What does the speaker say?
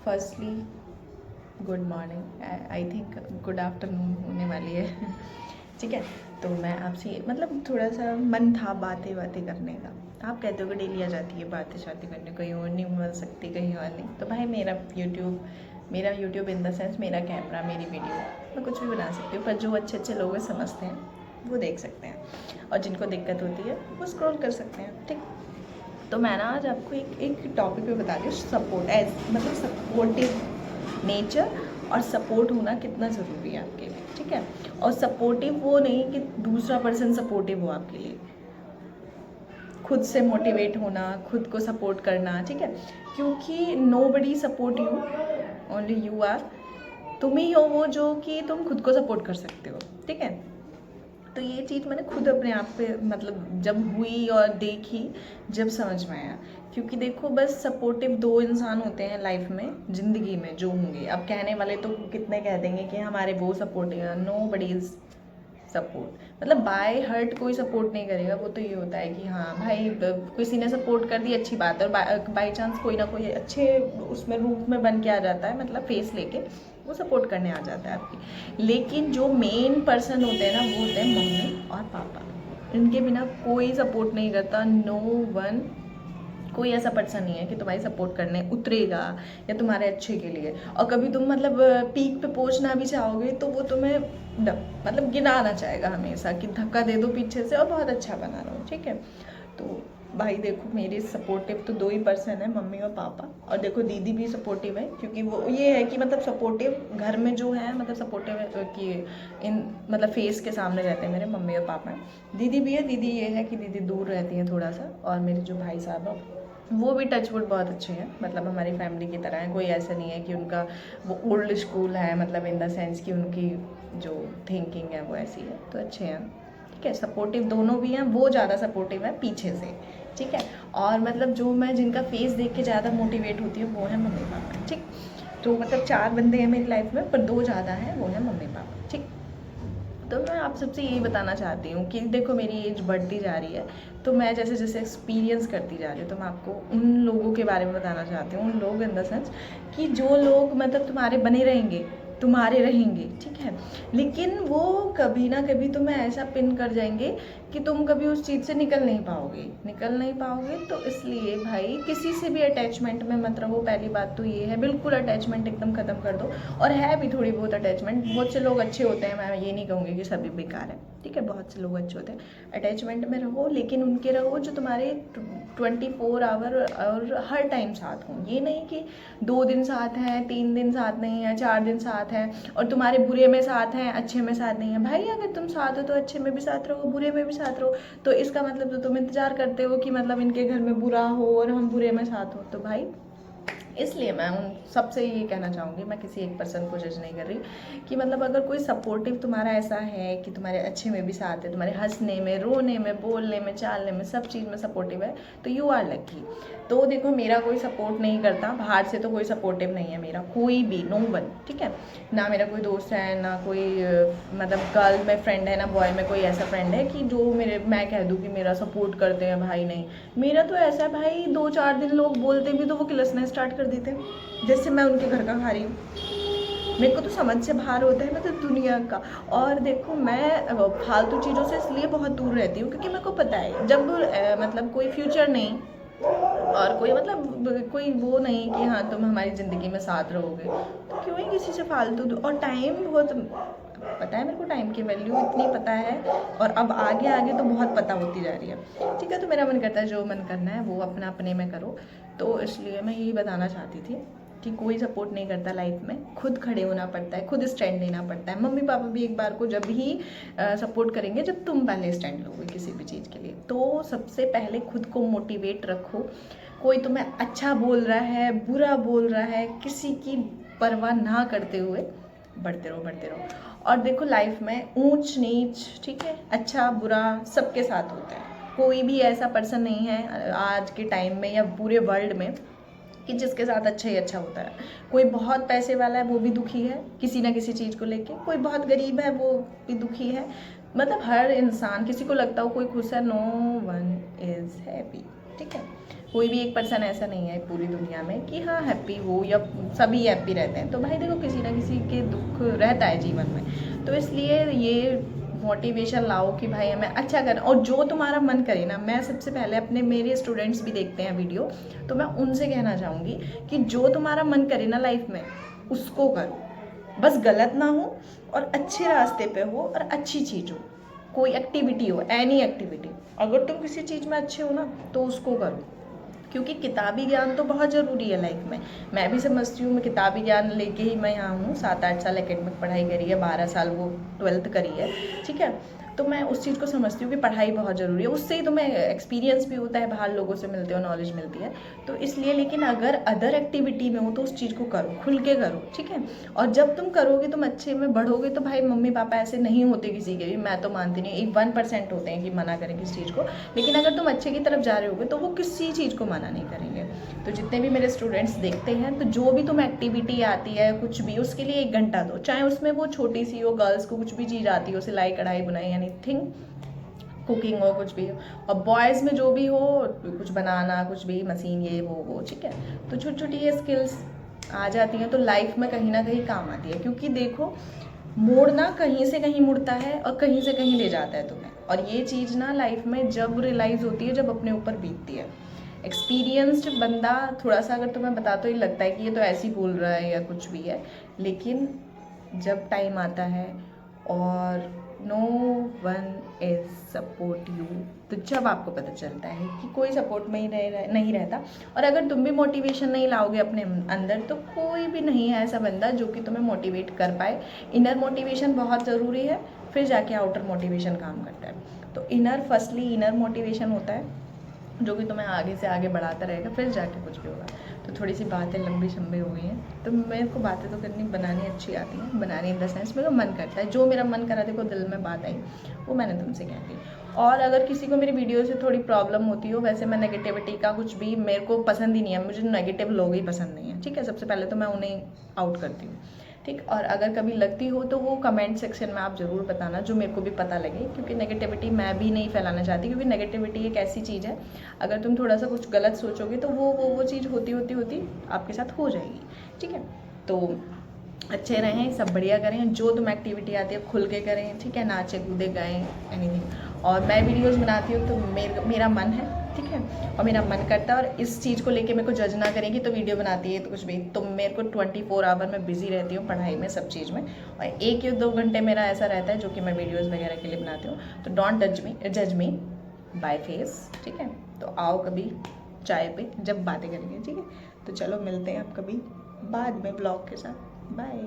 Firstly good morning, I think good afternoon होने वाली है। ठीक है, तो मैं आपसे मतलब थोड़ा सा मन था बातें बातें करने का। आप कहते हो कि डेली आ जाती है बातें शातें करने, कहीं और नहीं मिल सकती, कहीं और नहीं। तो भाई मेरा यूट्यूब इन द सेंस मेरा कैमरा, मेरी वीडियो, मैं कुछ भी बना सकती हूँ। पर जो अच्छे अच्छे लोग समझते हैं वो देख सकते हैं, और जिनको दिक्कत होती है वो स्क्रॉल कर सकते हैं। ठीक, तो मैं ना आज आपको एक टॉपिक पे बता रही हूँ, सपोर्ट एज मतलब सपोर्टिव नेचर और सपोर्ट होना कितना ज़रूरी है आपके लिए। ठीक है, और सपोर्टिव वो नहीं कि दूसरा पर्सन सपोर्टिव हो आपके लिए, खुद से मोटिवेट होना, खुद को सपोर्ट करना। ठीक है, क्योंकि nobody support you, only you are. तुम ही हो वो जो कि तुम खुद को सपोर्ट कर सकते हो। ठीक है, तो ये चीज़ मैंने खुद अपने आप पे मतलब जब हुई और देखी, जब समझ में आया। क्योंकि देखो, बस सपोर्टिव दो इंसान होते हैं लाइफ में, ज़िंदगी में जो होंगे। अब कहने वाले तो कितने कह देंगे कि हमारे वो सपोर्टिव है, नो बडी इज़ सपोर्ट। मतलब बाय हर्ट कोई सपोर्ट नहीं करेगा। वो तो ये होता है कि हाँ भाई किसी ने सपोर्ट कर दी, अच्छी बात है, और बाई चांस कोई ना कोई अच्छे उसमें रूप में बन के आ जाता है, मतलब फेस लेके वो सपोर्ट करने आ जाता है आपकी। लेकिन जो मेन पर्सन होते हैं ना, वो होते हैं मम्मी और पापा। इनके बिना कोई सपोर्ट नहीं करता, नो वन। कोई ऐसा पर्सन नहीं है कि तुम्हारी सपोर्ट करने उतरेगा या तुम्हारे अच्छे के लिए। और कभी तुम मतलब पीक पे पहुंचना भी चाहोगे तो वो तुम्हें मतलब गिनाना चाहेगा हमेशा कि धक्का दे दो पीछे से और बहुत अच्छा बना रहो। ठीक है, तो भाई देखो, मेरे सपोर्टिव तो दो ही पर्सन है, मम्मी और पापा। और देखो दीदी भी सपोर्टिव है, क्योंकि वो ये है कि मतलब सपोर्टिव घर में जो है, मतलब सपोर्टिव है कि इन मतलब फेस के सामने रहते हैं मेरे मम्मी और पापा हैं। दीदी भी है, दीदी ये है कि दीदी दूर रहती है थोड़ा सा। और मेरे जो भाई साहब है वो भी टचवुड बहुत अच्छे हैं, मतलब हमारी फैमिली की तरह है। कोई ऐसा नहीं है कि उनका वो ओल्ड स्कूल है, मतलब इन द सेंस कि उनकी जो थिंकिंग है वो ऐसी है। तो अच्छे हैं। ठीक है, सपोर्टिव दोनों भी हैं। वो ज़्यादा सपोर्टिव है पीछे से। ठीक है, और मतलब जो मैं जिनका फेस देख के ज़्यादा मोटिवेट होती हूँ वो है मम्मी पापा। ठीक, तो मतलब 4 बंदे हैं मेरी लाइफ में, पर 2 ज़्यादा हैं, वो है मम्मी पापा। ठीक, तो मैं आप सबसे यही बताना चाहती हूँ कि देखो मेरी एज बढ़ती जा रही है, तो मैं जैसे जैसे एक्सपीरियंस करती जा रही हूँ, तो मैं आपको उन लोगों के बारे में बताना चाहती हूँ। उन लोग इन द सेंस कि जो लोग मतलब तुम्हारे बने रहेंगे, तुम्हारे रहेंगे। ठीक है, लेकिन वो कभी ना कभी तुम्हें ऐसा पिन कर जाएंगे कि तुम कभी उस चीज़ से निकल नहीं पाओगे। तो इसलिए भाई किसी से भी अटैचमेंट में मत रहो। पहली बात तो ये है, बिल्कुल अटैचमेंट एकदम ख़त्म कर दो। और है भी थोड़ी बहुत अटैचमेंट, बहुत से लोग अच्छे होते हैं, मैं ये नहीं कहूँगी कि सभी बेकार है। ठीक है, बहुत से लोग अच्छे होते हैं। अटैचमेंट में रहो, लेकिन उनके रहो जो तुम्हारे 24 आवर और हर टाइम साथ हों। ये नहीं कि 2 दिन साथ हैं, 3 दिन साथ नहीं है, 4 दिन साथ हैं और तुम्हारे बुरे में साथ हैं, अच्छे में साथ नहीं है। भाई अगर तुम साथ हो तो अच्छे में भी साथ रहो, बुरे में भी साथ रहो। तो इसका मतलब तो तुम इंतजार करते हो कि मतलब इनके घर में बुरा हो और हम बुरे में साथ हो। तो भाई इसलिए मैं उन सबसे ये कहना चाहूँगी, मैं किसी एक पर्सन को जज नहीं कर रही, कि मतलब अगर कोई सपोर्टिव तुम्हारा ऐसा है कि तुम्हारे अच्छे में भी साथ है, तुम्हारे हंसने में, रोने में, बोलने में, चालने में, सब चीज़ में सपोर्टिव है, तो यू आर लकी। तो देखो मेरा कोई सपोर्ट नहीं करता, बाहर से तो कोई सपोर्टिव नहीं है मेरा, कोई भी, नो वन। ठीक है, ना मेरा कोई दोस्त है, ना कोई मतलब गर्ल में फ्रेंड है, ना बॉय में कोई ऐसा फ्रेंड है कि जो मेरे मैं कह दूँ कि मेरा सपोर्ट करते हैं। भाई नहीं, मेरा तो ऐसा है भाई, 2-4 दिन लोग बोलते भी तो वो किलसना स्टार्ट कर देते हैं जैसे मैं उनके घर का खा रही हूँ। मेरे को तो समझ से बाहर होता है, मतलब दुनिया का। और देखो मैं फालतू चीज़ों से इसलिए बहुत दूर रहती हूँ क्योंकि मेरे को पता है जब मतलब कोई फ्यूचर नहीं और कोई मतलब कोई वो नहीं कि हाँ तुम हमारी ज़िंदगी में साथ रहोगे, तो क्यों ही किसी से फालतू। और टाइम बहुत पता है मेरे को, टाइम की वैल्यू इतनी पता है, और अब आगे आगे तो बहुत पता होती जा रही है। ठीक है, तो मेरा मन करता है जो मन करना है वो अपना अपने में करो। तो इसलिए मैं यही बताना चाहती थी कि कोई सपोर्ट नहीं करता लाइफ में, खुद खड़े होना पड़ता है, खुद स्टैंड लेना पड़ता है। मम्मी पापा भी एक बार को जब ही सपोर्ट करेंगे जब तुम पहले स्टैंड लोगे किसी भी चीज़ के लिए। तो सबसे पहले खुद को मोटिवेट रखो। कोई तुम्हें अच्छा बोल रहा है, बुरा बोल रहा है, किसी की परवाह ना करते हुए बढ़ते रहो, बढ़ते रहो। और देखो लाइफ में ऊंच नीच, ठीक है, अच्छा बुरा सबके साथ होता है। कोई भी ऐसा पर्सन नहीं है आज के टाइम में या पूरे वर्ल्ड में कि जिसके साथ अच्छा ही अच्छा होता है। कोई बहुत पैसे वाला है वो भी दुखी है किसी ना किसी चीज़ को लेके, कोई बहुत गरीब है वो भी दुखी है। मतलब हर इंसान, किसी को लगता हो कोई खुश है, नो वन इज़ हैप्पी। ठीक है, कोई भी एक पर्सन ऐसा नहीं है पूरी दुनिया में कि हाँ हैप्पी हो या सभी हैप्पी रहते हैं। तो भाई देखो किसी ना किसी के दुख रहता है जीवन में, तो इसलिए ये मोटिवेशन लाओ कि भाई हमें अच्छा करना, और जो तुम्हारा मन करे ना, मैं सबसे पहले अपने मेरे स्टूडेंट्स भी देखते हैं वीडियो, तो मैं उनसे कहना चाहूँगी कि जो तुम्हारा मन करे ना लाइफ में उसको करो, बस गलत ना हो और अच्छे रास्ते पे हो और अच्छी चीज़ हो, कोई एक्टिविटी हो, एनी एक्टिविटी। अगर तुम किसी चीज़ में अच्छे हो ना तो उसको करो, क्योंकि किताबी ज्ञान तो बहुत ज़रूरी है लाइफ में। मैं भी समझती हूँ, मैं किताबी ज्ञान लेके ही मैं यहाँ हूँ, 7-8 साल एकेडमिक पढ़ाई करी है, 12 साल वो 12th करी है, ठीक है। तो मैं उस चीज़ को समझती हूँ कि पढ़ाई बहुत ज़रूरी है, उससे ही तुम्हें एक्सपीरियंस भी होता है, बाहर लोगों से मिलते हो, नॉलेज मिलती है, तो इसलिए। लेकिन अगर अदर एक्टिविटी में हो तो उस चीज़ को करो, खुल के करो, ठीक है। और जब तुम करोगे, तुम अच्छे में बढ़ोगे, तो भाई मम्मी पापा ऐसे नहीं होते किसी के भी, मैं तो मानती नहीं, 1% होते हैं कि मना करें किस चीज़ को, लेकिन अगर तुम अच्छे की तरफ जा रहे होगे तो वो किसी चीज़ को मना नहीं करेंगे। तो जितने भी मेरे स्टूडेंट्स देखते हैं, तो जो भी तुम एक्टिविटी आती है कुछ भी, उसके लिए 1 घंटा दो, चाहे उसमें वो छोटी सी हो, गर्ल्स को कुछ भी चीज़ आती हो, सिलाई कढ़ाई बुनाई, एनीथिंग, कुकिंग हो, कुछ भी हो। और बॉयज़ में जो भी हो, कुछ बनाना, कुछ भी मशीन, ये वो, ठीक है। तो छोटी छोटी ये स्किल्स आ जाती हैं तो लाइफ में कहीं ना कहीं काम आती है, क्योंकि देखो मोड़ ना कहीं से कहीं मुड़ता है और कहीं से कहीं ले जाता है तुम्हें, और ये चीज़ ना लाइफ में जब रियलाइज़ होती है, जब अपने ऊपर बीतती है। एक्सपीरियंस्ड बंदा थोड़ा सा अगर तुम्हें बता तो ये लगता है कि ये तो ऐसे ही बोल रहा है या कुछ भी है, लेकिन जब टाइम आता है और no one is support you, तो जब आपको पता चलता है कि कोई सपोर्ट में ही नहीं रहता, और अगर तुम भी मोटिवेशन नहीं लाओगे अपने अंदर, तो कोई भी नहीं है ऐसा बंदा जो कि तुम्हें मोटिवेट कर पाए। इनर मोटिवेशन बहुत ज़रूरी है, फिर जाके आउटर मोटिवेशन काम करता है। तो फर्स्टली इनर मोटिवेशन होता है जो कि तुम्हें आगे से आगे बढ़ाता रहेगा, फिर जाके कुछ भी होगा। तो थोड़ी सी बातें लंबी शंबी हो गई हैं, तो मेरे को बातें तो करनी, बनानी अच्छी आती हैं, बनानी इन द सेंस मेरा मन करता है, जो मेरा मन करा, देखो दिल में बात आई वो मैंने तुमसे कह दी। और अगर किसी को मेरी वीडियो से थोड़ी प्रॉब्लम होती हो, वैसे मैं नेगेटिविटी का कुछ भी मेरे को पसंद ही नहीं है, मुझे नेगेटिव लोग ही पसंद नहीं है, ठीक है। सबसे पहले तो मैं उन्हें आउट करती हूँ, ठीक। और अगर कभी लगती हो तो वो कमेंट सेक्शन में आप ज़रूर बताना, जो मेरे को भी पता लगे, क्योंकि नेगेटिविटी मैं भी नहीं फैलाना चाहती, क्योंकि नेगेटिविटी एक ऐसी चीज़ है, अगर तुम थोड़ा सा कुछ गलत सोचोगे तो वो चीज़ होती आपके साथ हो जाएगी, ठीक है। तो अच्छे रहें, सब बढ़िया करें, जो तुम एक्टिविटी आती है खुल के करें, ठीक है, नाचे कूदे गाएं, एनीथिंग। और मैं वीडियोस बनाती हूँ तो मेरा मन है, ठीक है, और मेरा मन करता है, और इस चीज़ को लेके मेरे को जज ना करेंगी तो वीडियो बनाती है तो कुछ भी, तो मेरे को 24 आवर में बिजी रहती हूँ, पढ़ाई में, सब चीज़ में, और 1 या 2 घंटे मेरा ऐसा रहता है जो कि मैं वीडियोज़ वगैरह के लिए बनाती हूँ। तो डोंट जज मी बाय फेस, ठीक है। तो आओ कभी चाय पे, जब बातें करेंगे, ठीक है। तो चलो मिलते हैं अब कभी बाद में ब्लॉग के साथ, बाय।